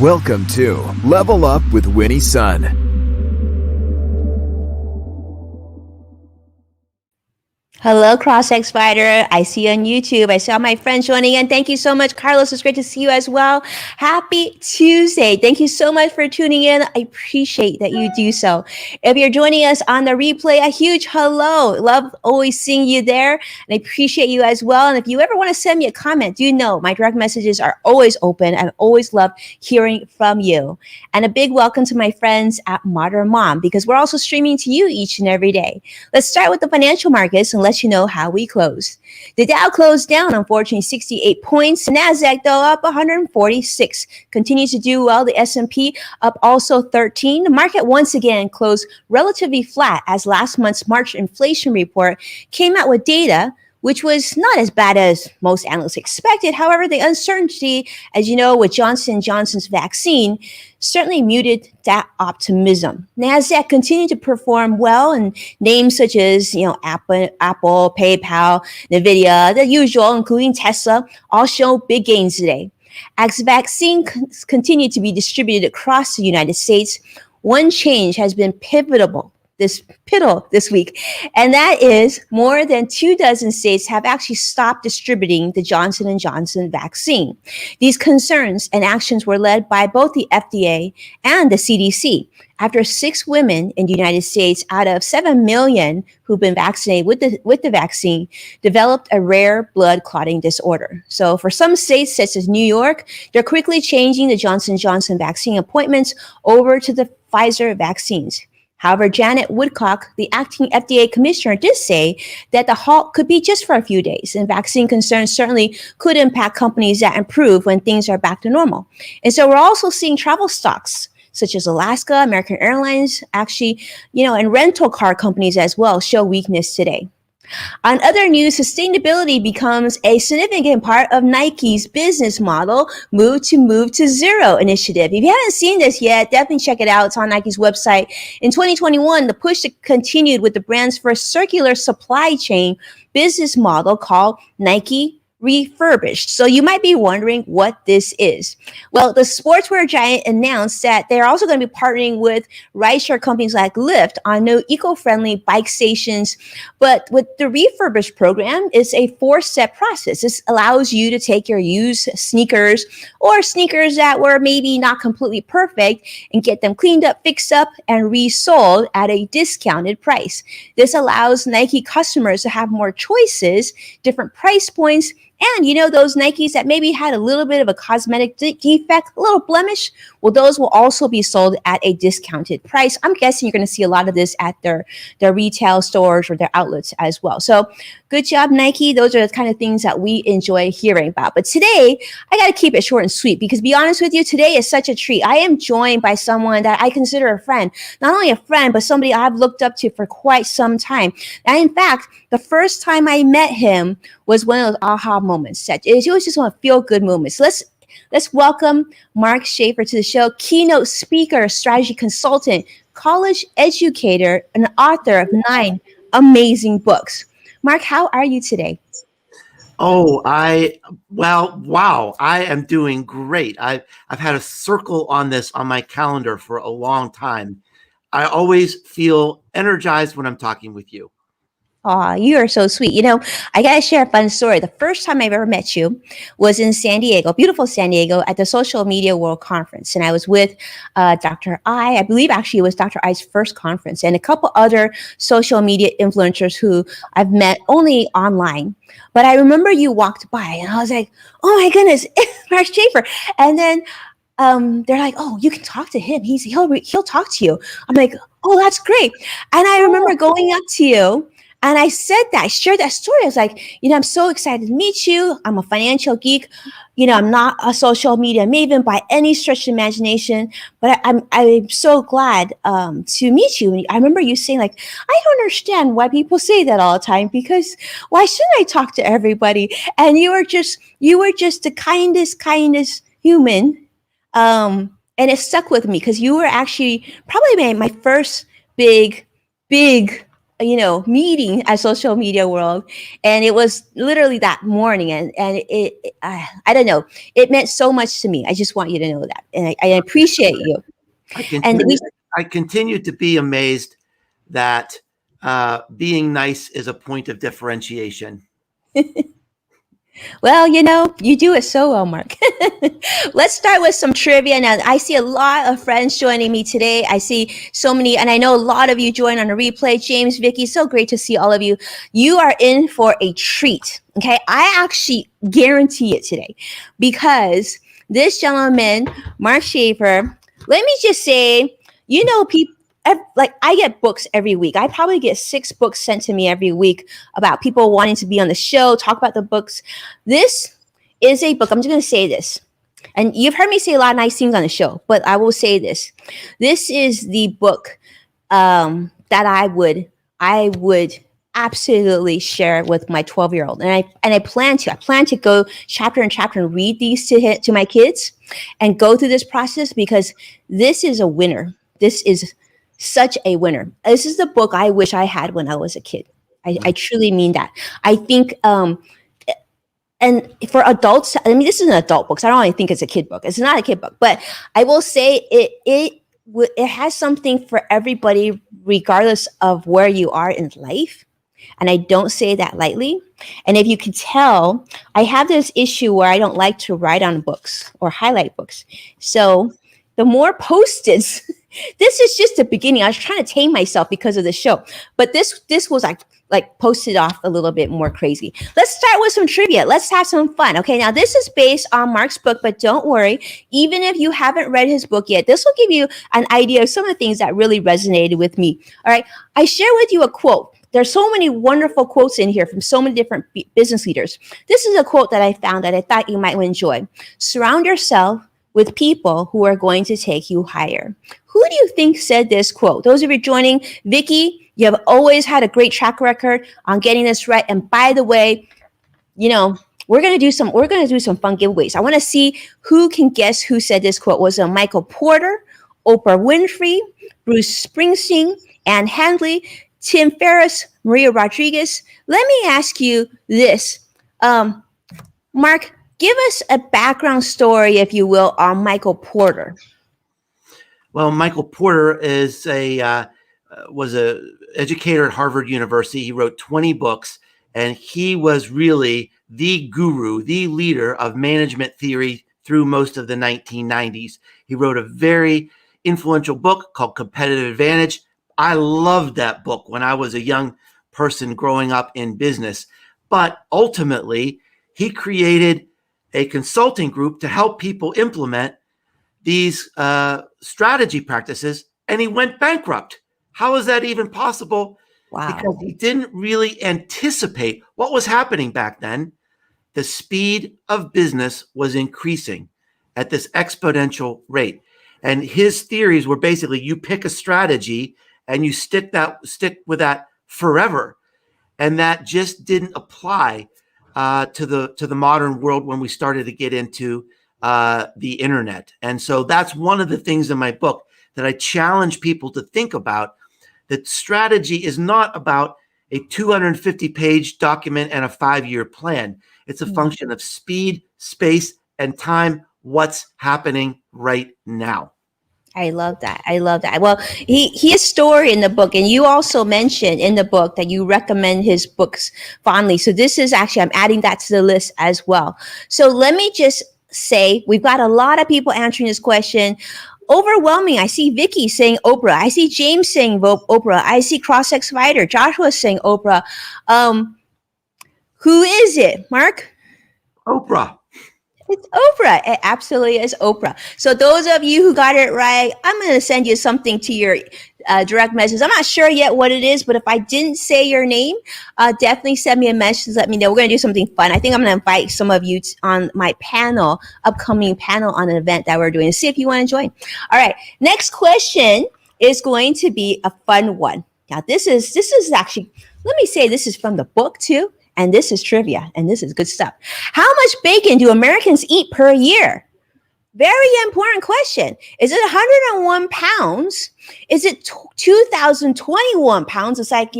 Welcome to Level Up with Winnie Sun. Hello, CrossX Spider. I see you on YouTube. I saw my friends joining in. Thank you so much, Carlos. It's great to see you as well. Happy Tuesday. Thank you so much for tuning in. I appreciate that you do so. If you're joining us on the replay, a huge hello. Love always seeing you there, and I appreciate you as well. And if you ever want to send me a comment, do know my direct messages are always open and always love hearing from you. And a big welcome to my friends at Modern Mom, because we're also streaming to you each and every day. Let's start with the financial markets and let you know how we closed. The Dow closed down, unfortunately, 68 points. NASDAQ, though, up 146. Continues to do well. The S&P up also 13. The market once again closed relatively flat as last month's March inflation report came out with data which was not as bad as most analysts expected. However, the uncertainty, as you know, with Johnson & Johnson's vaccine, certainly muted that optimism. NASDAQ continued to perform well, and names such as, Apple, PayPal, NVIDIA, the usual, including Tesla, all show big gains today. As vaccine continued to be distributed across the United States, one change has been pivotal this week, and that is more than 24 states have actually stopped distributing the Johnson & Johnson vaccine. These concerns and actions were led by both the FDA and the CDC after 6 women in the United States out of 7 million who've been vaccinated with the vaccine developed a rare blood clotting disorder. So for some states, such as New York, they're quickly changing the Johnson & Johnson vaccine appointments over to the Pfizer vaccines. However, Janet Woodcock, the acting FDA commissioner, did say that the halt could be just for a few days, and vaccine concerns certainly could impact companies that improve when things are back to normal. And so we're also seeing travel stocks such as Alaska, American Airlines, actually, and rental car companies as well show weakness today. On other news, sustainability becomes a significant part of Nike's business model, Move to Zero initiative. If you haven't seen this yet, definitely check it out. It's on Nike's website. In 2021, the push continued with the brand's first circular supply chain business model called Nike Refurbished. So you might be wondering what this is. Well, the sportswear giant announced that they're also going to be partnering with rideshare companies like Lyft on new eco-friendly bike stations. But with the Refurbished program, it's a 4-step process. This allows you to take your used sneakers or sneakers that were maybe not completely perfect and get them cleaned up, fixed up, and resold at a discounted price. This allows Nike customers to have more choices, different price points, and those Nikes that maybe had a little bit of a cosmetic defect, a little blemish, well, those will also be sold at a discounted price. I'm guessing you're going to see a lot of this at their retail stores or their outlets as well. So good job, Nike. Those are the kind of things that we enjoy hearing about. But today, I got to keep it short and sweet because, to be honest with you, today is such a treat. I am joined by someone that I consider a friend, not only a friend, but somebody I've looked up to for quite some time. And in fact, the first time I met him was one of those aha moments. It was just one of feel-good moments. Let's welcome Mark Schaefer to the show, keynote speaker, strategy consultant, college educator, and author of 9 amazing books. Mark, how are you today? Wow. I am doing great. I've had a circle on this on my calendar for a long time. I always feel energized when I'm talking with you. Aw, you are so sweet. I got to share a fun story. The first time I've ever met you was in San Diego, beautiful San Diego, at the Social Media World Conference. And I was with Dr. I believe actually it was Dr. I's first conference, and a couple other social media influencers who I've met only online. But I remember you walked by and I was like, oh my goodness, it's Mark Schaefer. And then they're like, oh, you can talk to him. He'll talk to you. I'm like, oh, that's great. And I remember going up to you. And I shared that story. I was like, I'm so excited to meet you. I'm a financial geek. I'm not a social media maven by any stretch of imagination, but I'm so glad to meet you. I remember you saying, like, I don't understand why people say that all the time, because why shouldn't I talk to everybody? And you were just the kindest human. And it stuck with me because you were actually probably my first big meeting at social media world, and it was literally that morning, and I don't know, it meant so much to me. I just want you to know that, and I appreciate you. I And continue, I continue to be amazed that being nice is a point of differentiation. well, you do it so well, Mark. Let's start with some trivia. Now, I see a lot of friends joining me today. I see so many, and I know a lot of you join on a replay. James, Vicky, so great to see all of you. You are in for a treat. Okay. I actually guarantee it today because this gentleman, Mark Schaefer, let me just say, people, like I get books every week. I probably get 6 books sent to me every week about people wanting to be on the show, talk about the books. This is a book. I'm just going to say this. And you've heard me say a lot of nice things on the show, but I will say this. This is the book that I would absolutely share with my 12-year-old. And I plan to go chapter and chapter and read these to my kids and go through this process because this is a winner. This is such a winner. This is the book I wish I had when I was a kid. I truly mean that. I think and for adults, I mean, this is an adult book, so I don't really think it's a kid book. It's not a kid book, but I will say it has something for everybody, regardless of where you are in life. And I don't say that lightly. And if you can tell, I have this issue where I don't like to write on books or highlight books. So the more post-its, this is just the beginning. I was trying to tame myself because of the show, but this was like posted off a little bit more crazy. Let's start with some trivia. Let's have some fun. Okay, now this is based on Mark's book, but don't worry. Even if you haven't read his book yet, this will give you an idea of some of the things that really resonated with me. All right, I share with you a quote. There's so many wonderful quotes in here from so many different business leaders. This is a quote that I found that I thought you might enjoy. Surround yourself with people who are going to take you higher. Who do you think said this quote? Those of you joining, Vicky, you have always had a great track record on getting this right. And by the way, we're gonna do some fun giveaways. I want to see who can guess who said this quote. Was it Michael Porter, Oprah Winfrey, Bruce Springsteen, Ann Handley, Tim Ferriss, Maria Rodriguez? Let me ask you this, Mark. Give us a background story, if you will, on Michael Porter. Well, Michael Porter was a educator at Harvard University. He wrote 20 books, and he was really the guru, the leader of management theory through most of the 1990s. He wrote a very influential book called Competitive Advantage. I loved that book when I was a young person growing up in business. But ultimately, he created a consulting group to help people implement these strategy practices, and he went bankrupt. How is that even possible? Wow. Because he didn't really anticipate what was happening back then. The speed of business was increasing at this exponential rate. And his theories were basically you pick a strategy and you stick with that forever. And that just didn't apply to the modern world when we started to get into the internet. And so that's one of the things in my book that I challenge people to think about, that strategy is not about a 250-page document and a 5-year plan. It's a function of speed, space, and time. What's happening right now? I love that. Well, his story in the book, and you also mentioned in the book that you recommend his books fondly. So this is actually, I'm adding that to the list as well. So let me just say, we've got a lot of people answering this question. Overwhelming. I see Vicky saying Oprah. I see James saying Oprah. I see CrossX Fighter. Joshua saying Oprah. Who is it, Mark? Oprah. It's Oprah. It absolutely is Oprah. So those of you who got it right, I'm going to send you something to your direct message. I'm not sure yet what it is, but if I didn't say your name, definitely send me a message. Let me know. We're going to do something fun. I think I'm going to invite some of you on my upcoming panel on an event that we're doing, to see if you want to join. All right. Next question is going to be a fun one. Now, this is actually, let me say, this is from the book too. And this is trivia, and this is good stuff. How much bacon do Americans eat per year? Very important question. Is it 101 pounds? Is it 2,021 pounds? It's like,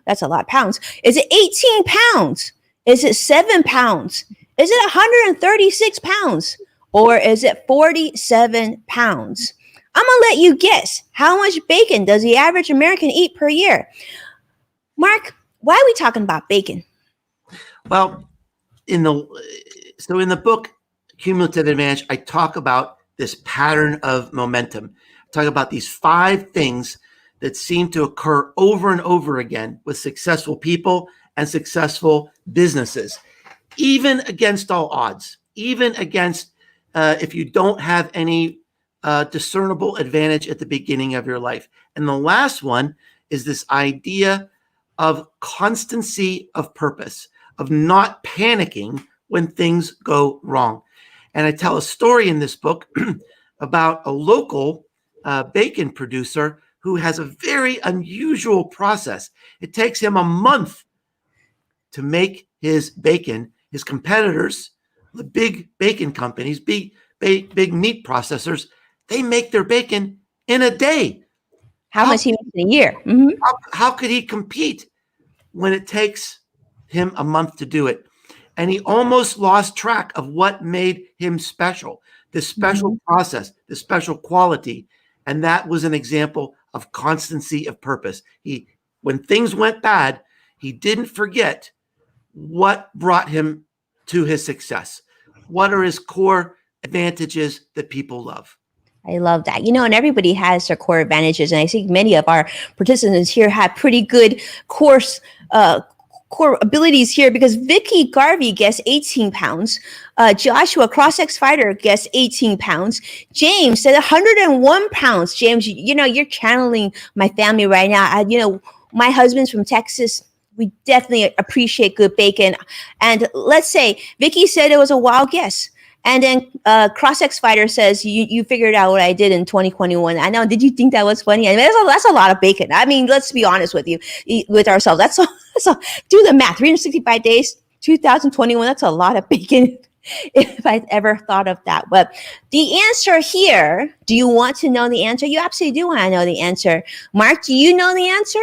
that's a lot of pounds. Is it 18 pounds? Is it 7 pounds? Is it 136 pounds? Or is it 47 pounds? I'm going to let you guess. How much bacon does the average American eat per year? Mark, why are we talking about bacon? Well, in the book, Cumulative Advantage, I talk about this pattern of momentum. I talk about these 5 things that seem to occur over and over again with successful people and successful businesses, even against all odds, even against if you don't have any discernible advantage at the beginning of your life. And the last one is this idea of constancy of purpose, of not panicking when things go wrong. And I tell a story in this book about a local bacon producer who has a very unusual process. It takes him a month to make his bacon. His competitors, the big bacon companies, big meat processors, they make their bacon in a day. How much he makes in a year? Mm-hmm. How could he compete when it takes him a month to do it? And he almost lost track of what made him special, this special process, this special quality. And that was an example of constancy of purpose. When things went bad, he didn't forget what brought him to his success. What are his core advantages that people love? I love that. And everybody has their core advantages. And I think many of our participants here have pretty good core abilities here, because Vicky Garvey guessed 18 pounds. Joshua, CrossX Fighter, guessed 18 pounds. James said 101 pounds. James, you're channeling my family right now. My husband's from Texas. We definitely appreciate good bacon. And let's say Vicky said it was a wild guess. And then CrossX Fighter says, you figured out what I did in 2021. I know. Did you think that was funny? I mean, that's a lot of bacon. I mean, let's be honest with ourselves. That's do the math. 365 days, 2021. That's a lot of bacon if I'd ever thought of that. But the answer here, do you want to know the answer? You absolutely do want to know the answer. Mark, do you know the answer?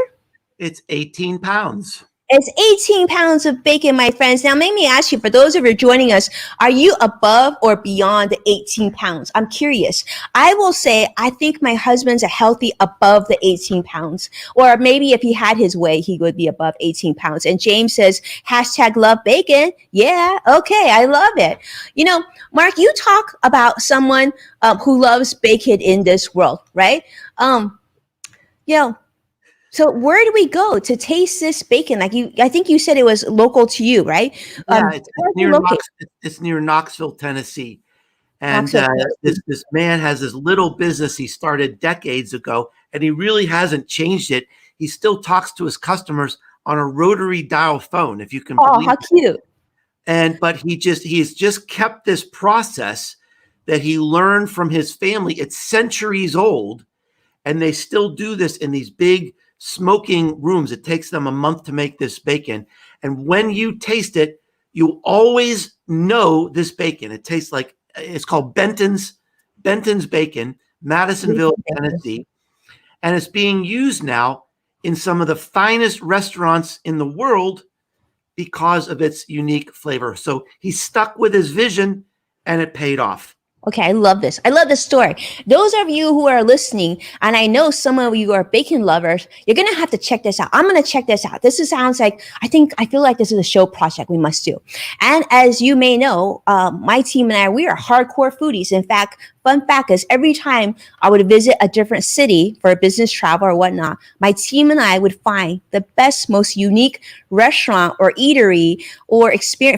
It's 18 pounds. It's 18 pounds of bacon, my friends. Now, let me ask you, for those of you joining us, are you above or beyond the 18 pounds? I'm curious. I will say, I think my husband's a healthy above the 18 pounds. Or maybe if he had his way, he would be above 18 pounds. And James says, #love bacon. Yeah, okay, I love it. Mark, you talk about someone who loves bacon in this world, right? So where do we go to taste this bacon? I think you said it was local to you, right? Yeah, it's near Knoxville, Tennessee. And this man has this little business he started decades ago, and he really hasn't changed it. He still talks to his customers on a rotary dial phone, if you can believe it. How cute. But he's just kept this process that he learned from his family. It's centuries old, and they still do this in these big smoking rooms. It takes them a month to make this bacon. And when you taste it, you always know this bacon. It tastes like, it's called Benton's Bacon, Madisonville, Tennessee. And it's being used now in some of the finest restaurants in the world because of its unique flavor. So he stuck with his vision, and it paid off. Okay, I love this. I love this story. Those of you who are listening, and I know some of you are bacon lovers, you're going to have to check this out. I'm going to check this out. Sounds like, I feel like this is a show project we must do. And as you may know, my team and I, we are hardcore foodies. In fact, fun fact is, every time I would visit a different city for a business travel or whatnot, my team and I would find the best, most unique restaurant or eatery or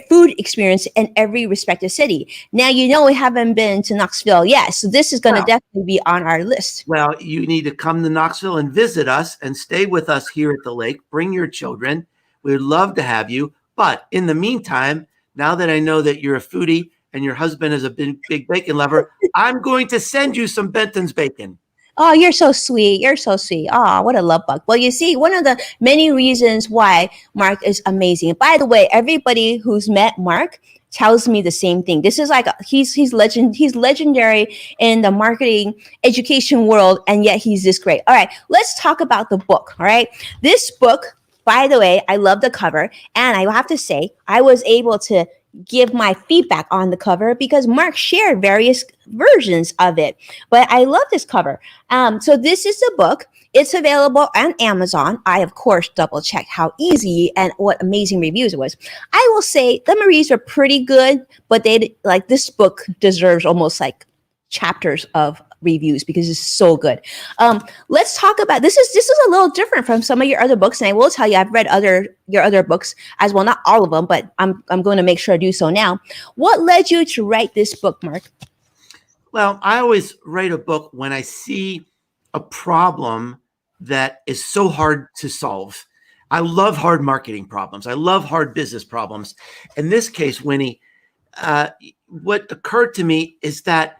food experience in every respective city. Now, we haven't been to Knoxville yet, so this is going to definitely be on our list. Well, you need to come to Knoxville and visit us and stay with us here at the lake. Bring your children. We'd love to have you. But in the meantime, now that I know that you're a foodie and your husband is a big bacon lover, I'm going to send you some Benton's bacon. Oh, you're so sweet. You're so sweet. Oh, what a love bug. Well, you see, one of the many reasons why Mark is amazing. By the way, everybody who's met Mark tells me the same thing. This is like he's legendary in the marketing education world, and yet he's this great. All right, let's talk about the book. All right. This book, by the way, I love the cover, and I have to say, I was able to give my feedback on the cover because Mark shared various versions of it. But I love this cover. So this is the book. It's available on Amazon. I, of course, double checked how easy and what amazing reviews it was. I will say the reviews are pretty good, but they like this book deserves almost like chapters of reviews because it's so good. Let's talk about this is a little different from some of your other books, and I will tell you I've read your other books as well, not all of them, but I'm going to make sure I do so now. What led you to write this book, Mark? Well, I always write a book when I see a problem that is so hard to solve. I love hard marketing problems. I love hard business problems. In this case, Winnie, what occurred to me is that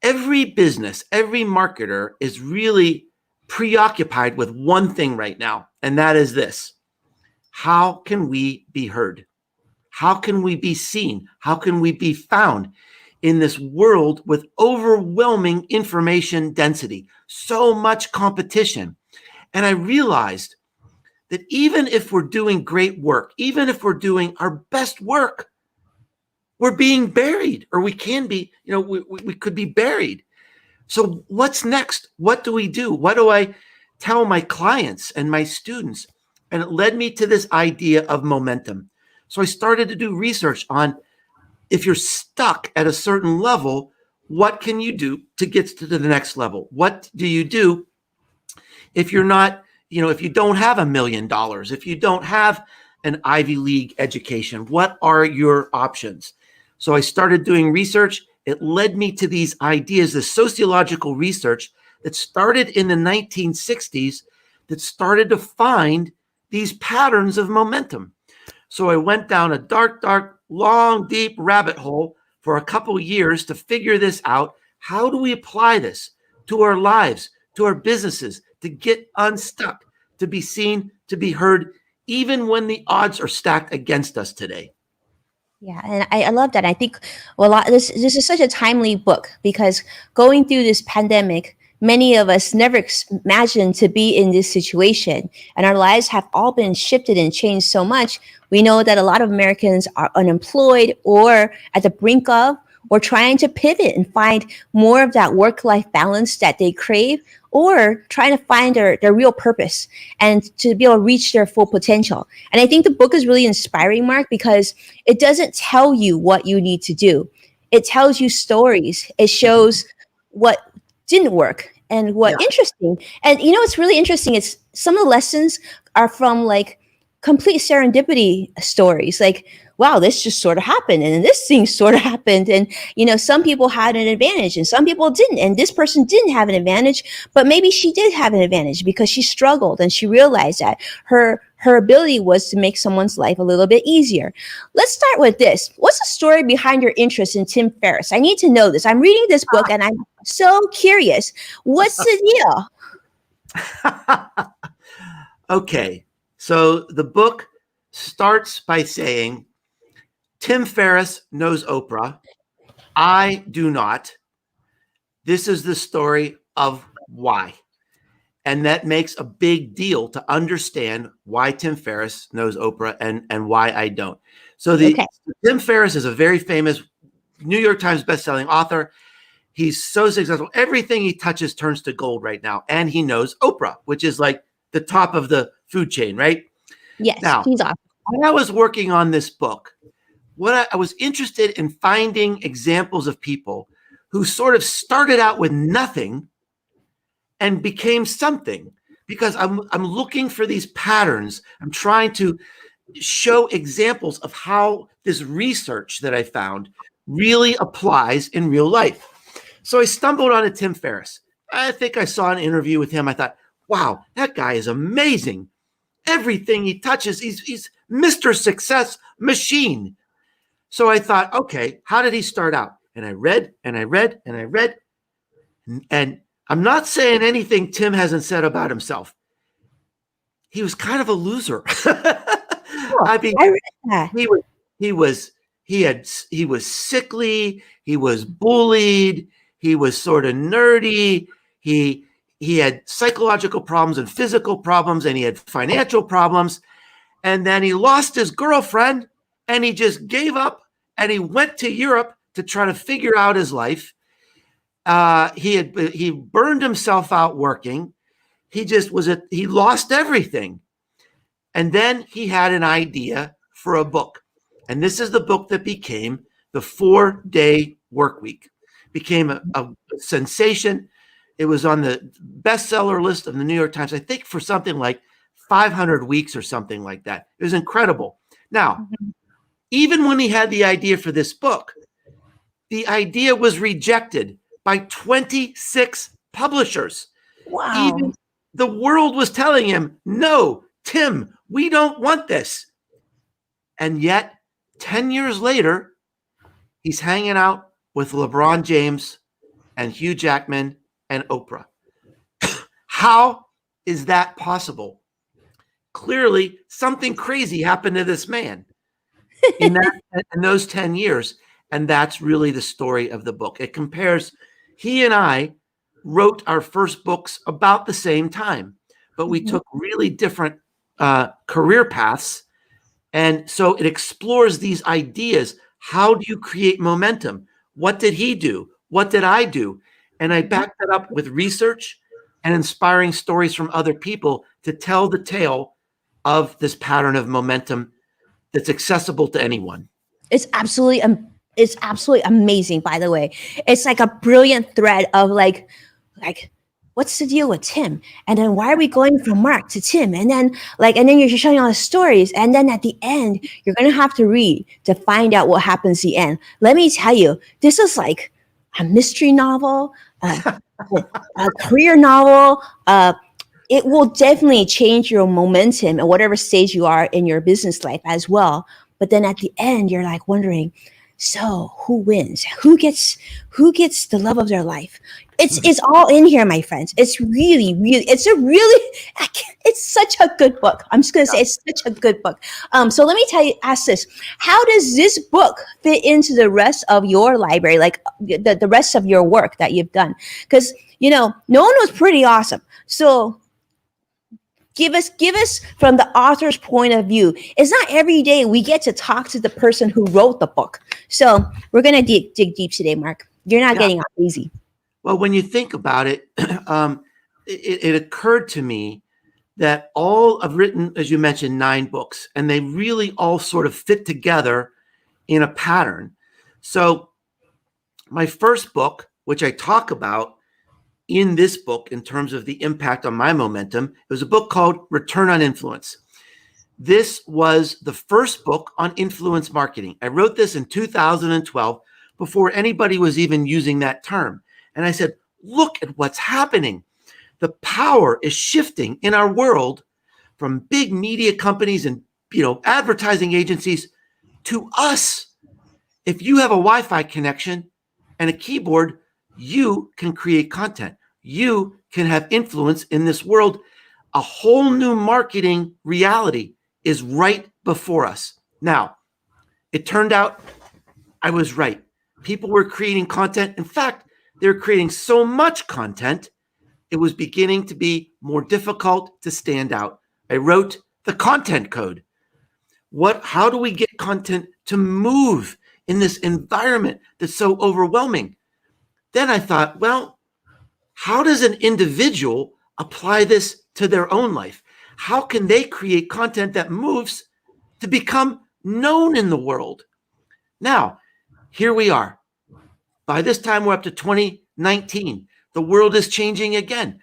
every business, every marketer is really preoccupied with one thing right now, and that is this: how can we be heard? How can we be seen? How can we be found in this world with overwhelming information density, so much competition? And I realized that even if we're doing great work, even if we're doing our best work, we're being buried, or we can be, we could be buried. So what's next? What do we do? What do I tell my clients and my students? And it led me to this idea of momentum. So I started to do research on, if you're stuck at a certain level, what can you do to get to the next level? What do you do if you're not, if you don't have $1 million, if you don't have an Ivy League education? What are your options? So I started doing research. It led me to these ideas, this sociological research that started in the 1960s that started to find these patterns of momentum. So I went down a dark, long, deep rabbit hole for a couple of years to figure this out. How do we apply this to our lives, to our businesses, to get unstuck, to be seen, to be heard, even when the odds are stacked against us today? Yeah, and I love that. I think this is such a timely book because going through this pandemic, many of us never imagined to be in this situation, and our lives have all been shifted and changed so much. We know that a lot of Americans are unemployed or at the brink of, or trying to pivot and find more of that work-life balance that they crave, or trying to find their real purpose and to be able to reach their full potential. And I think the book is really inspiring, Mark, because it doesn't tell you what you need to do. It tells you stories. It shows what didn't work and what interesting. And what's really interesting is some of the lessons are from like complete serendipity stories. Like, wow, this just sort of happened, and this thing sort of happened, and some people had an advantage and some people didn't, and this person didn't have an advantage, but maybe she did have an advantage because she struggled and she realized that her ability was to make someone's life a little bit easier. Let's start with this. What's the story behind your interest in Tim Ferriss? I need to know this. I'm reading this book and I'm so curious. What's the deal? Okay, so the book starts by saying, Tim Ferriss knows Oprah. I do not. This is the story of why. And that makes a big deal to understand why Tim Ferriss knows Oprah and why I don't. So Tim Ferriss is a very famous New York Times bestselling author. He's so successful. Everything he touches turns to gold right now. And he knows Oprah, which is like the top of the food chain, right? Yes, now, he's awesome. When I was working on this book, I was interested in finding examples of people who sort of started out with nothing and became something, because I'm looking for these patterns. I'm trying to show examples of how this research that I found really applies in real life. So I stumbled on Tim Ferriss. I think I saw an interview with him. I thought, wow, that guy is amazing. Everything he touches, he's Mr. Success Machine. So I thought, okay, how did he start out? And I read and I read and I read. And I'm not saying anything Tim hasn't said about himself. He was kind of a loser. Oh, I mean, I read that. he was he was sickly, he was bullied, he was sort of nerdy, he he had psychological problems and physical problems, and he had financial problems, and then he lost his girlfriend, and he just gave up, and he went to Europe to try to figure out his life. He burned himself out working. He lost everything. And then he had an idea for a book. And this is the book that became the 4-Day Work Week. Became a sensation. It was on the bestseller list of the New York Times, I think for something like 500 weeks or something like that. It was incredible. Now, even when he had the idea for this book, the idea was rejected by 26 publishers. Wow. Even the world was telling him, no, Tim, we don't want this. And yet, 10 years later, he's hanging out with LeBron James and Hugh Jackman and Oprah. How is that possible? Clearly, something crazy happened to this man in those 10 years. And that's really the story of the book. It compares, he and I wrote our first books about the same time, but we took really different career paths. And so it explores these ideas. How do you create momentum? What did he do? What did I do? And I backed that up with research and inspiring stories from other people to tell the tale of this pattern of momentum that's accessible to anyone. It's absolutely amazing, by the way. It's like a brilliant thread of like what's the deal with Tim? And then why are we going from Mark to Tim? And then you're showing all the stories. And then at the end, you're gonna have to read to find out what happens at the end. Let me tell you, this is like a mystery novel, a career novel. It will definitely change your momentum at whatever stage you are in your business life as well. But then at the end, you're like wondering, so who wins? Who gets the love of their life? It's all in here, my friends. It's such a good book. I'm just gonna say it's such a good book. So let me ask this: how does this book fit into the rest of your library, like the rest of your work that you've done? Because no one was pretty awesome. So give us from the author's point of view. It's not every day we get to talk to the person who wrote the book. So we're going to dig deep today, Mark. You're not getting off easy. Well, when you think about it, it occurred to me that I've written, as you mentioned, 9 books, and they really all sort of fit together in a pattern. So my first book, which I talk about in this book in terms of the impact on my momentum, it was a book called Return on Influence. This was the first book on influence marketing. I wrote this in 2012 before anybody was even using that term. And I said, look at what's happening. The power is shifting in our world from big media companies and advertising agencies to us. If you have a Wi-Fi connection and a keyboard, you can create content. You can have influence in this world. A whole new marketing reality is right before us. Now, it turned out I was right. People were creating content. In fact, they're creating so much content, it was beginning to be more difficult to stand out. I wrote the content code. How do we get content to move in this environment that's so overwhelming? Then I thought, well, how does an individual apply this to their own life? How can they create content that moves to become known in the world? Now, here we are. By this time, we're up to 2019. The world is changing again.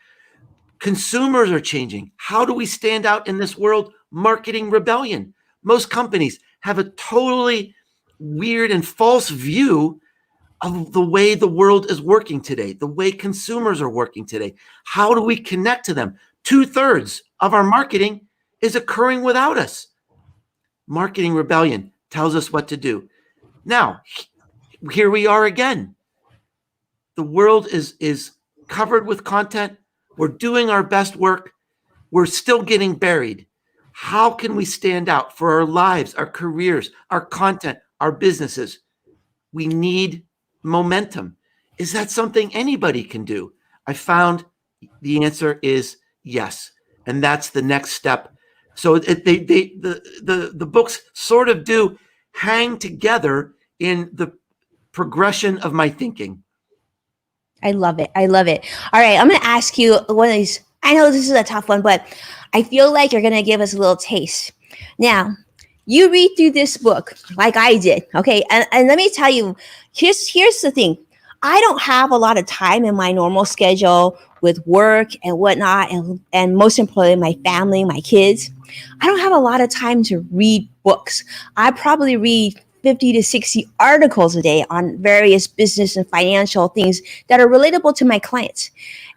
Consumers are changing. How do we stand out in this world? Marketing rebellion. Most companies have a totally weird and false view of the way the world is working today, the way consumers are working today. How do we connect to them? 2/3 of our marketing is occurring without us. Marketing rebellion tells us what to do. Now, here we are again. The world is covered with content. We're doing our best work. We're still getting buried. How can we stand out for our lives, our careers, our content, our businesses? We need momentum. Is that something anybody can do? I found the answer is yes. And that's the next step. So the books sort of do hang together in the progression of my thinking. I love it. I love it. All right. I'm going to ask you one of these. I know this is a tough one, but I feel like you're going to give us a little taste. Now, you read through this book like I did. Okay. And let me tell you, here's the thing. I don't have a lot of time in my normal schedule with work and whatnot. And most importantly, my family, my kids. I don't have a lot of time to read books. I probably read 50 to 60 articles a day on various business and financial things that are relatable to my clients.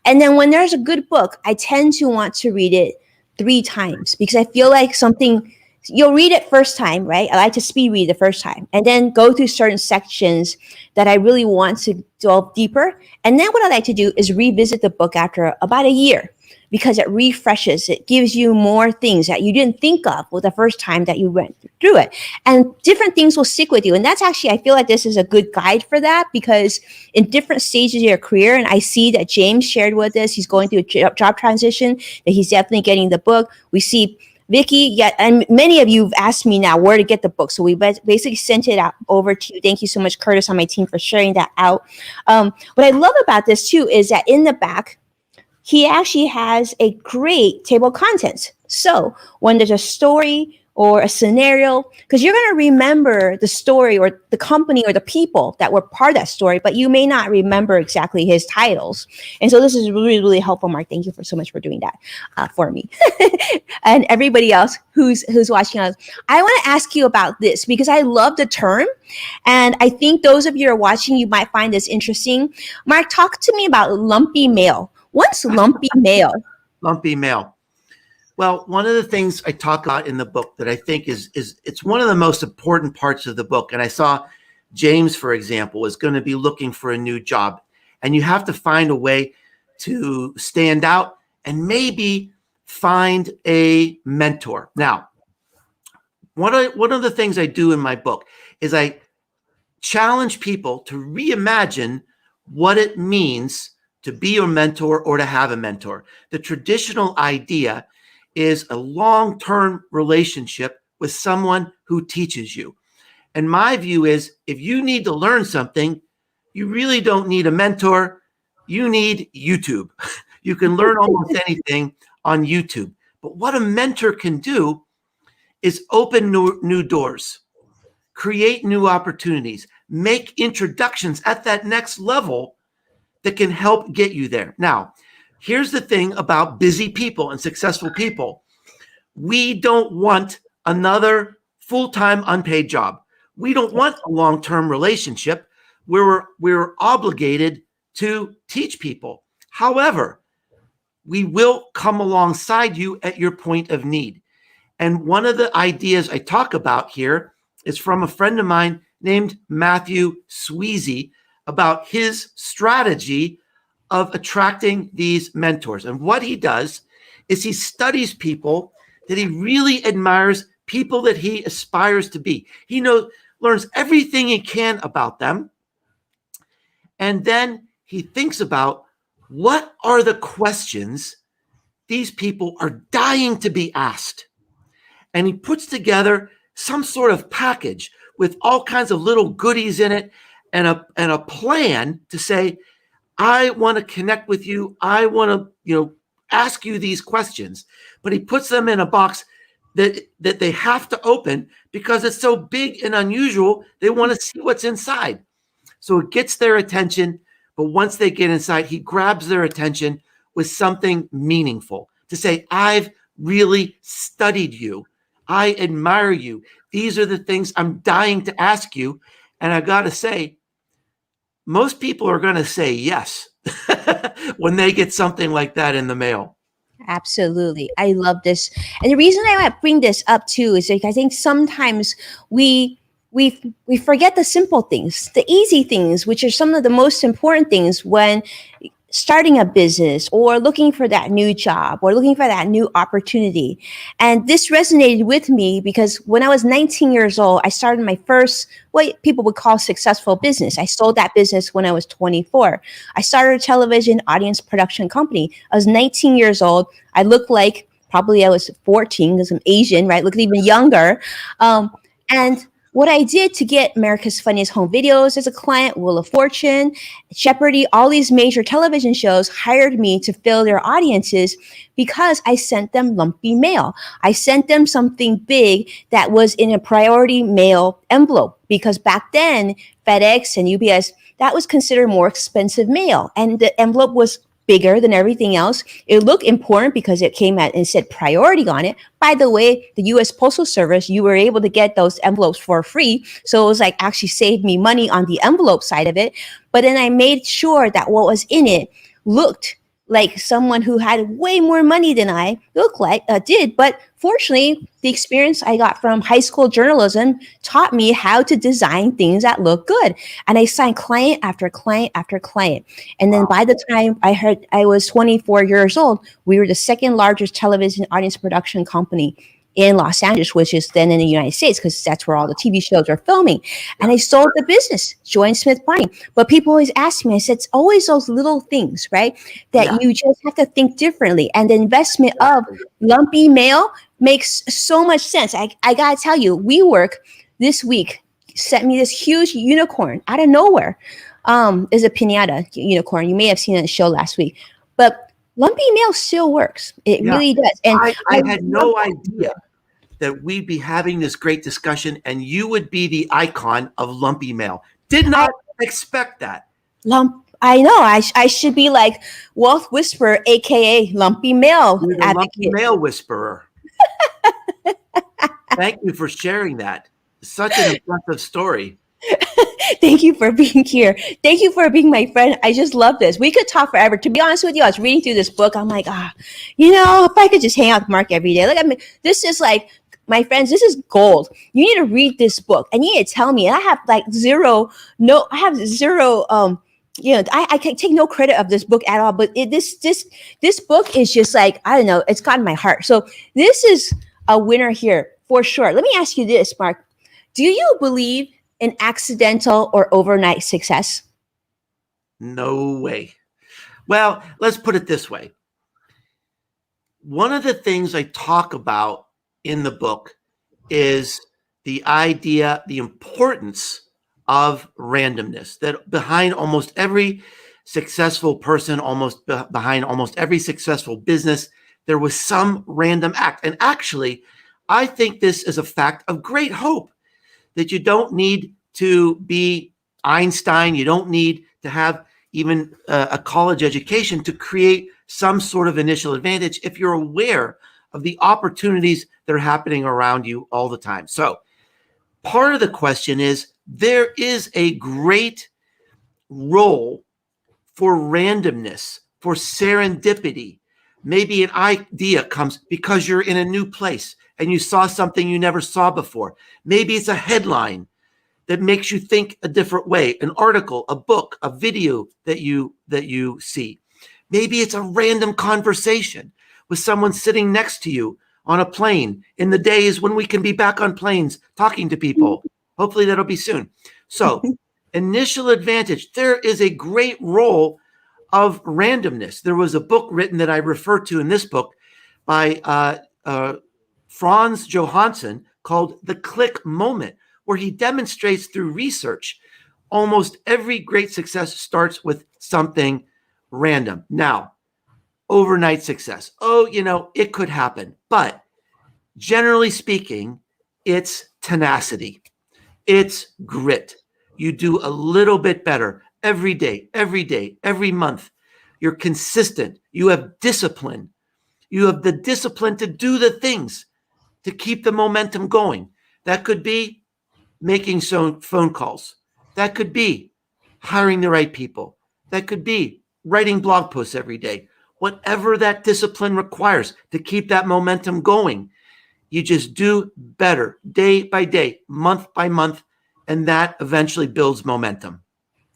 And then when there's a good book, I tend to want to read it 3 times because I feel like something, you'll read it first time, right? I like to speed read the first time and then go through certain sections that I really want to delve deeper. And then what I like to do is revisit the book after about a year because it refreshes. It gives you more things that you didn't think of with the first time that you went through it. And different things will stick with you. And that's actually, I feel like this is a good guide for that because in different stages of your career, and I see that James shared with us, he's going through a job transition, that he's definitely getting the book. We see Vicky, yeah, and many of you have asked me now where to get the book. So we basically sent it out over to you. Thank you so much, Curtis, on my team for sharing that out. What I love about this too is that in the back, he actually has a great table of contents. So when there's a story or a scenario, because you're going to remember the story or the company or the people that were part of that story, but you may not remember exactly his titles. And so this is really, really helpful, Mark. Thank you so much for doing that for me and everybody else who's watching us. I want to ask you about this because I love the term. And I think those of you who are watching, you might find this interesting. Mark, talk to me about lumpy mail. What's lumpy mail? Lumpy mail. Well, one of the things I talk about in the book that I think is it's one of the most important parts of the book. And I saw James, for example, is going to be looking for a new job. And you have to find a way to stand out and maybe find a mentor. Now, one of the things I do in my book is I challenge people to reimagine what it means to be your mentor or to have a mentor. The traditional idea is a long-term relationship with someone who teaches you. And my view is if you need to learn something, you really don't need a mentor. You need YouTube. You can learn almost anything on YouTube. But what a mentor can do is open new doors, create new opportunities, make introductions at that next level that can help get you there. Now, here's the thing about busy people and successful people. We don't want another full-time unpaid job. We don't want a long-term relationship where we're obligated to teach people. However, we will come alongside you at your point of need. And one of the ideas I talk about here is from a friend of mine named Matthew Sweezy about his strategy of attracting these mentors. And what he does is he studies people that he really admires, people that he aspires to be. He learns everything he can about them. And then he thinks about what are the questions these people are dying to be asked. And he puts together some sort of package with all kinds of little goodies in it and a plan to say, I want to connect with you. I want to, ask you these questions. But he puts them in a box that they have to open because it's so big and unusual. They want to see what's inside. So it gets their attention. But once they get inside, he grabs their attention with something meaningful to say, I've really studied you. I admire you. These are the things I'm dying to ask you. And I got to say, most people are going to say yes when they get something like that in the mail. Absolutely. I love this. And the reason I might bring this up too is like I think sometimes we forget the simple things, the easy things, which are some of the most important things when starting a business or looking for that new job or looking for that new opportunity. And this resonated with me because when I was 19 years old, I started my first, what people would call successful business. I sold that business when I was 24. I started a television audience production company. I was 19 years old. I looked like probably I was 14 because I'm Asian, right? Looked even younger. And what I did to get America's Funniest Home Videos as a client, Wheel of Fortune, Jeopardy, all these major television shows hired me to fill their audiences because I sent them lumpy mail. I sent them something big that was in a priority mail envelope because back then, FedEx and UPS, that was considered more expensive mail. And the envelope was bigger than everything else. It looked important because it came at and said priority on it. By the way, the US Postal Service, you were able to get those envelopes for free. So it was like actually saved me money on the envelope side of it. But then I made sure that what was in it looked like someone who had way more money than I did. But fortunately, the experience I got from high school journalism taught me how to design things that look good. And I signed client after client after client. And then by the time I was 24 years old, we were the second largest television audience production company in Los Angeles, which is then in the United States, because that's where all the TV shows are filming. And I sold the business, Joy Smith Barney. But people always ask me, I said, it's always those little things, right? That you just have to think differently. And the investment of lumpy mail makes so much sense. I got to tell you, WeWork this week sent me this huge unicorn out of nowhere. Is a piñata unicorn. You may have seen it on the show last week. But lumpy mail still works. It really does. And I had no idea that we'd be having this great discussion and you would be the icon of lumpy mail. Did not expect that. I know. I should be like Wealth Whisperer, aka Lumpy Mail You're the advocate. lumpy mail whisperer. Thank you for sharing that. Such an impressive story. Thank you for being here. Thank you for being my friend. I just love this. We could talk forever. To be honest with you, I was reading through this book. I'm like, if I could just hang out with Mark every day. Look, I mean, this is like, my friends, this is gold. You need to read this book and you need to tell me. And I have zero. I can take no credit of this book at all. But this book is just like, I don't know, it's gotten my heart. So this is a winner here for sure. Let me ask you this, Mark. Do you believe in accidental or overnight success? No way. Well, let's put it this way. One of the things I talk about in the book is the idea, the importance of randomness, that behind almost every successful person, behind almost every successful business, there was some random act. And actually, I think this is a fact of great hope, that you don't need to be Einstein. You don't need to have even a college education to create some sort of initial advantage if you're aware of the opportunities that are happening around you all the time. So part of the question is, there is a great role for randomness, for serendipity. Maybe an idea comes because you're in a new place and you saw something you never saw before. Maybe it's a headline that makes you think a different way, an article, a book, a video that you see. Maybe it's a random conversation with someone sitting next to you on a plane in the days when we can be back on planes talking to people. Hopefully that'll be soon. So initial advantage, there is a great role of randomness. There was a book written that I refer to in this book by Franz Johansson called The Click Moment, where he demonstrates through research almost every great success starts with something random. Now, overnight success. It could happen. But generally speaking, it's tenacity. It's grit. You do a little bit better every day, every month. You're consistent. You have discipline. You have the discipline to do the things to keep the momentum going. That could be making some phone calls. That could be hiring the right people. That could be writing blog posts every day. Whatever that discipline requires to keep that momentum going, you just do better day by day, month by month, and that eventually builds momentum.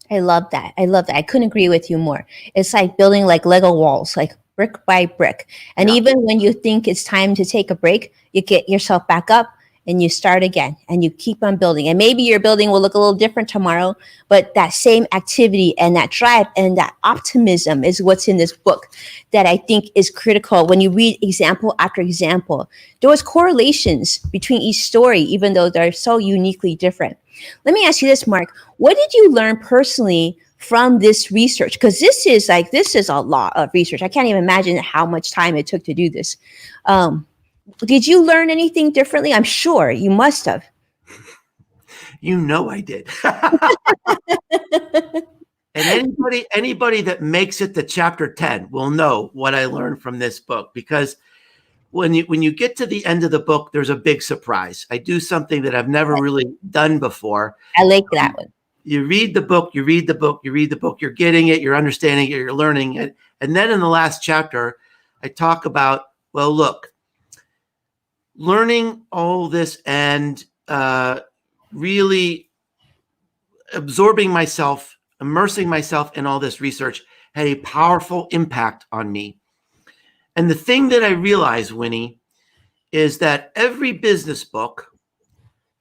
I love that. I love that. I couldn't agree with you more. It's like building like Lego walls, like brick by brick. And Yeah. even when you think it's time to take a break, you get yourself back up and you start again and you keep on building. And maybe your building will look a little different tomorrow, but that same activity and that drive and that optimism is what's in this book that I think is critical. When you read example after example, there was correlations between each story, even though they're so uniquely different. Let me ask you this, Mark. What did you learn personally from this research? Because this is a lot of research. I can't even imagine how much time it took to do this. Um, did you learn anything differently? I'm sure you must have. You know I did. And anybody that makes it to chapter 10 will know what I learned from this book, because when you get to the end of the book, there's a big surprise. I do something that I've never really done before. I like that one. You read the book, you read the book, you read the book, you're getting it, you're understanding it, you're learning it. And then in the last chapter, I talk about, well, look, learning all this and really absorbing myself, immersing myself in all this research had a powerful impact on me. And the thing that I realized, Winnie, is that every business book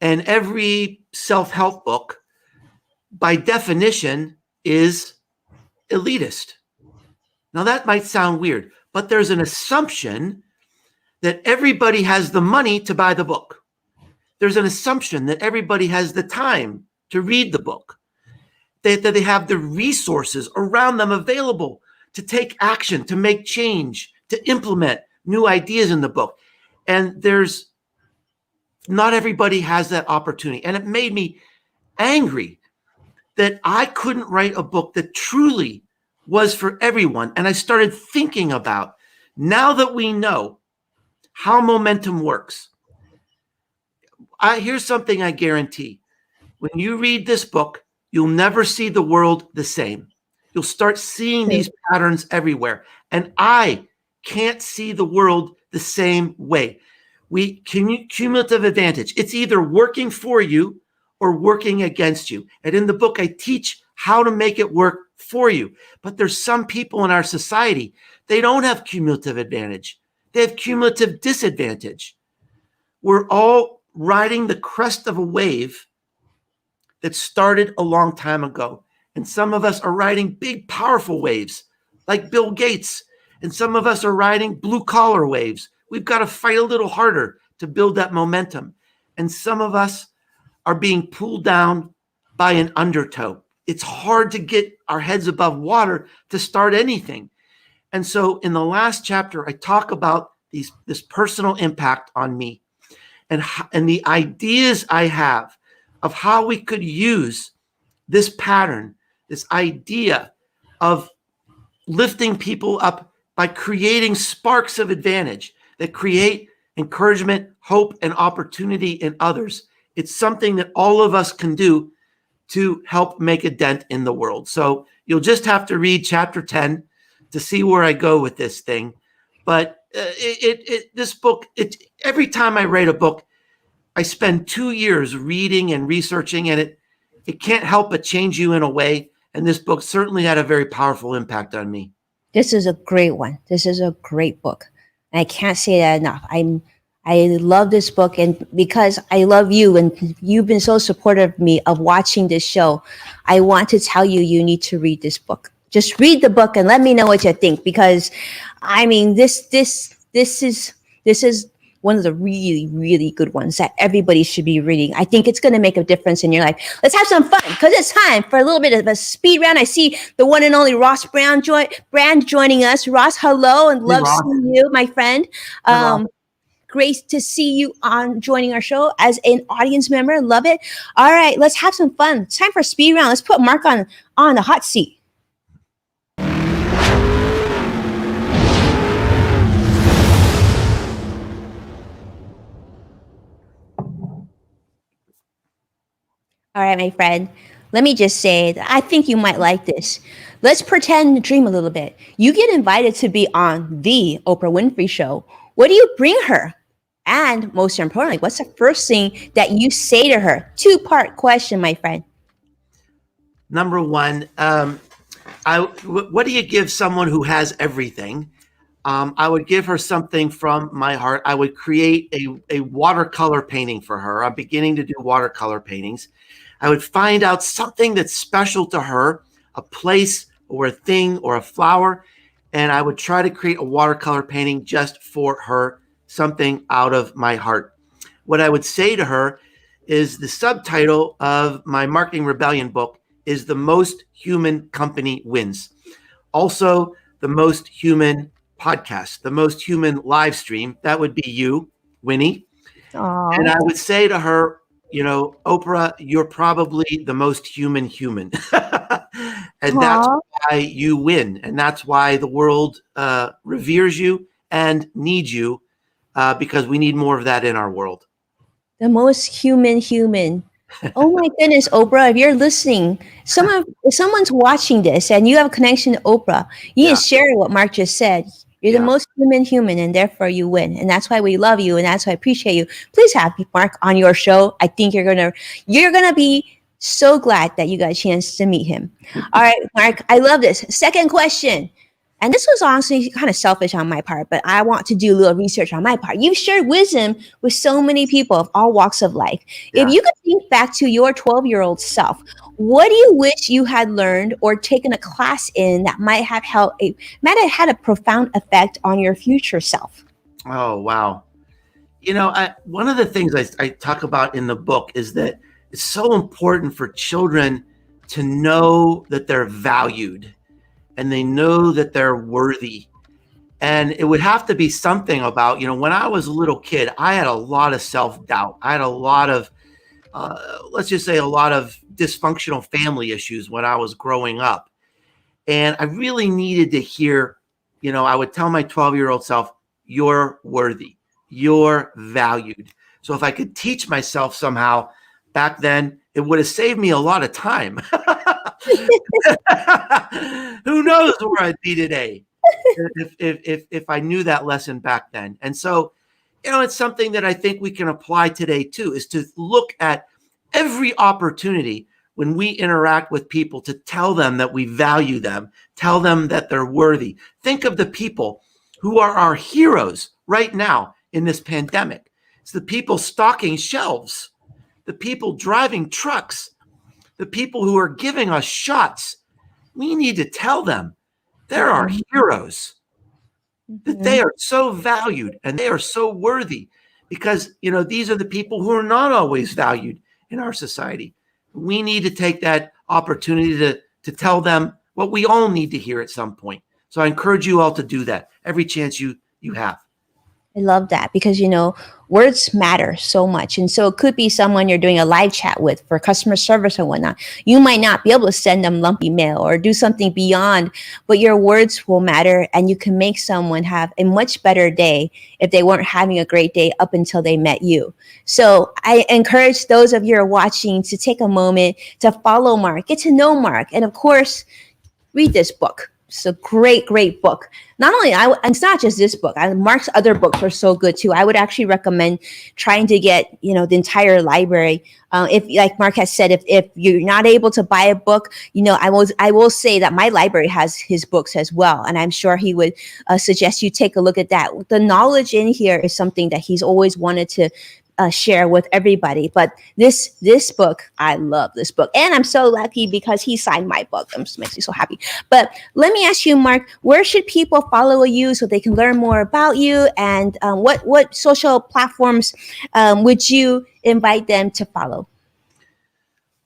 and every self-help book, by definition, is elitist. Now, that might sound weird, but there's an assumption that everybody has the money to buy the book. There's an assumption that everybody has the time to read the book, that they have the resources around them available to take action, to make change, to implement new ideas in the book. And not everybody has that opportunity. And it made me angry that I couldn't write a book that truly was for everyone. And I started thinking about, now that we know how momentum works, here's something I guarantee. When you read this book, you'll never see the world the same. You'll start seeing these patterns everywhere. And I can't see the world the same way. Cumulative advantage. It's either working for you or working against you. And in the book, I teach how to make it work for you. But there's some people in our society, they don't have cumulative advantage. They have cumulative disadvantage. We're all riding the crest of a wave that started a long time ago. And some of us are riding big, powerful waves like Bill Gates. And some of us are riding blue collar waves. We've got to fight a little harder to build that momentum. And some of us are being pulled down by an undertow. It's hard to get our heads above water to start anything. And so in the last chapter, I talk about this personal impact on me and the ideas I have of how we could use this pattern, this idea of lifting people up by creating sparks of advantage that create encouragement, hope, and opportunity in others. It's something that all of us can do to help make a dent in the world. So you'll just have to read chapter 10 to see where I go with this thing. But this book, every time I write a book, I spend 2 years reading and researching, and it can't help but change you in a way. And this book certainly had a very powerful impact on me. This is a great one. This is a great book. And I can't say that enough. I love this book, and because I love you and you've been so supportive of me of watching this show, I want to tell you, you need to read this book. Just read the book and let me know what you think, because I mean, this is one of the really, really good ones that everybody should be reading. I think it's going to make a difference in your life. Let's have some fun, because it's time for a little bit of a speed round. I see the one and only Ross Brand joining us. Ross, hello, and love seeing you, my friend. Great to see you on joining our show as an audience member. Love it. All right, let's have some fun. It's time for a speed round. Let's put Mark on the hot seat. All right, my friend. Let me just say that I think you might like this. Let's pretend to dream a little bit. You get invited to be on the Oprah Winfrey Show. What do you bring her? And most importantly, what's the first thing that you say to her? Two-part question, my friend. Number one, what do you give someone who has everything? I would give her something from my heart. I would create a watercolor painting for her. I'm beginning to do watercolor paintings. I would find out something that's special to her, a place or a thing or a flower, and I would try to create a watercolor painting just for her, something out of my heart. What I would say to her is the subtitle of my Marketing Rebellion book is The Most Human Company Wins. Also, the most human podcast, the most human live stream. That would be you, Winnie. And Aw. I would say to her, Oprah, you're probably the most human. And that's Aw. why you win. And that's why the world reveres you and needs you because we need more of that in our world. The most human. Oh my goodness, Oprah, if you're listening, if someone's watching this and you have a connection to Oprah, you need Yeah. to share what Mark just said. You're the Yeah. most human, and therefore you win. And that's why we love you, and that's why I appreciate you. Please have Mark on your show. I think you're gonna be so glad that you got a chance to meet him. All right, Mark, I love this. Second question. And this was honestly kind of selfish on my part, but I want to do a little research on my part. You've shared wisdom with so many people of all walks of life. Yeah. If you could think back to your 12-year-old self, what do you wish you had learned or taken a class in that might have had a profound effect on your future self? Oh, wow. One of the things I talk about in the book is that it's so important for children to know that they're valued and they know that they're worthy. And it would have to be something about, when I was a little kid, I had a lot of self-doubt. I had a lot of, let's just say, a lot of dysfunctional family issues when I was growing up. And I really needed to hear, I would tell my 12-year-old self, you're worthy, you're valued. So if I could teach myself somehow back then, it would have saved me a lot of time. Who knows where I'd be today if I knew that lesson back then. And so, it's something that I think we can apply today too, is to look at every opportunity when we interact with people to tell them that we value them, tell them that they're worthy. Think of the people who are our heroes right now in this pandemic. It's the people stocking shelves, the people driving trucks, the people who are giving us shots. We need to tell them they're our heroes, that they are so valued and they are so worthy because, these are the people who are not always valued in our society. We need to take that opportunity to tell them what we all need to hear at some point. So I encourage you all to do that every chance you have. I love that because, words matter so much. And so it could be someone you're doing a live chat with for customer service or whatnot. You might not be able to send them lumpy mail or do something beyond, but your words will matter and you can make someone have a much better day if they weren't having a great day up until they met you. So I encourage those of you who are watching to take a moment to follow Mark, get to know Mark, and of course, read this book. It's a great book. Not only it's not just this book. Mark's other books are so good too. I would actually recommend trying to get the entire library. If, like Mark has said, if you're not able to buy a book, I will say that my library has his books as well, and I'm sure he would suggest you take a look at that. The knowledge in here is something that he's always wanted to share with everybody. But this book, I love this book. And I'm so lucky because he signed my book. It just makes me so happy. But let me ask you, Mark, where should people follow you so they can learn more about you? And what social platforms would you invite them to follow?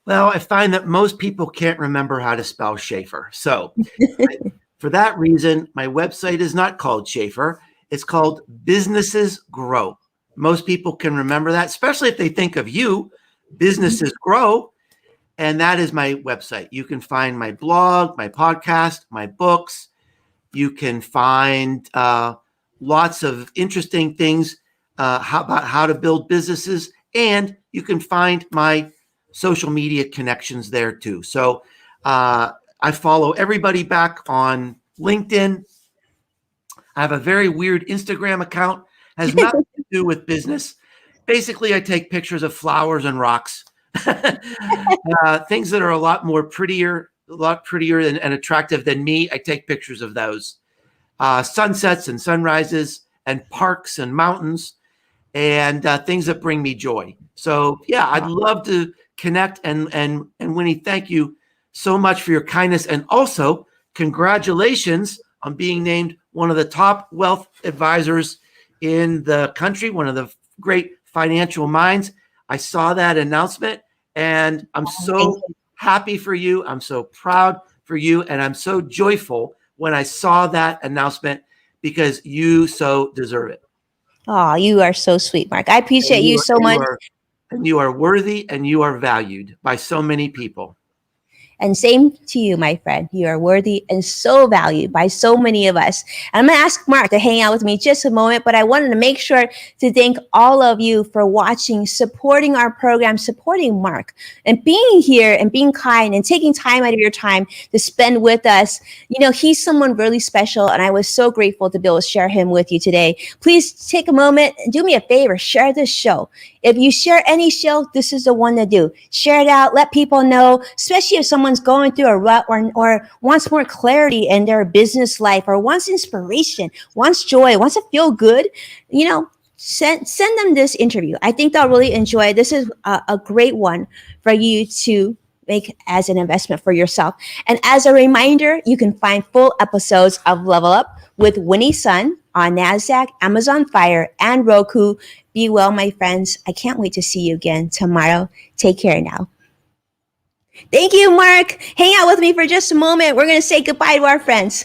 Well, I find that most people can't remember how to spell Schaefer. So for that reason, my website is not called Schaefer. It's called Businesses Grow. Most people can remember that, especially if they think of you, Businesses Grow. And that is my website. You can find my blog, my podcast, my books. You can find lots of interesting things about how to build businesses. And you can find my social media connections there too. So I follow everybody back on LinkedIn. I have a very weird Instagram account. Has nothing to do with business. Basically, I take pictures of flowers and rocks Things that are a lot prettier and attractive than me. I take pictures of those. Sunsets and sunrises and parks and mountains and things that bring me joy. So yeah, I'd love to connect. And Winnie, thank you so much for your kindness, and also congratulations on being named one of the top wealth advisors in the country, one of the great financial minds. I saw that announcement, and I'm so happy for you. I'm so proud for you, and I'm so joyful when I saw that announcement because you so deserve it. Oh, you are so sweet, Mark. I appreciate you so much. And you are worthy and you are valued by so many people. And same to you, my friend. You are worthy and so valued by so many of us. And I'm going to ask Mark to hang out with me just a moment, but I wanted to make sure to thank all of you for watching, supporting our program, supporting Mark, and being here and being kind and taking time out of your time to spend with us. You know, he's someone really special, and I was so grateful to be able to share him with you today. Please take a moment and do me a favor, share this show. If you share any show, this is the one to do. Share it out. Let people know, especially if someone's going through a rut or wants more clarity in their business life or wants inspiration, wants joy, wants to feel good. You know, send them this interview. I think they'll really enjoy it. This is a great one for you to make as an investment for yourself. And as a reminder, you can find full episodes of Level Up with Winnie Sun on NASDAQ, Amazon Fire, and Roku. Be well, my friends. I can't wait to see you again tomorrow. Take care now. Thank you, Mark. Hang out with me for just a moment. We're going to say goodbye to our friends.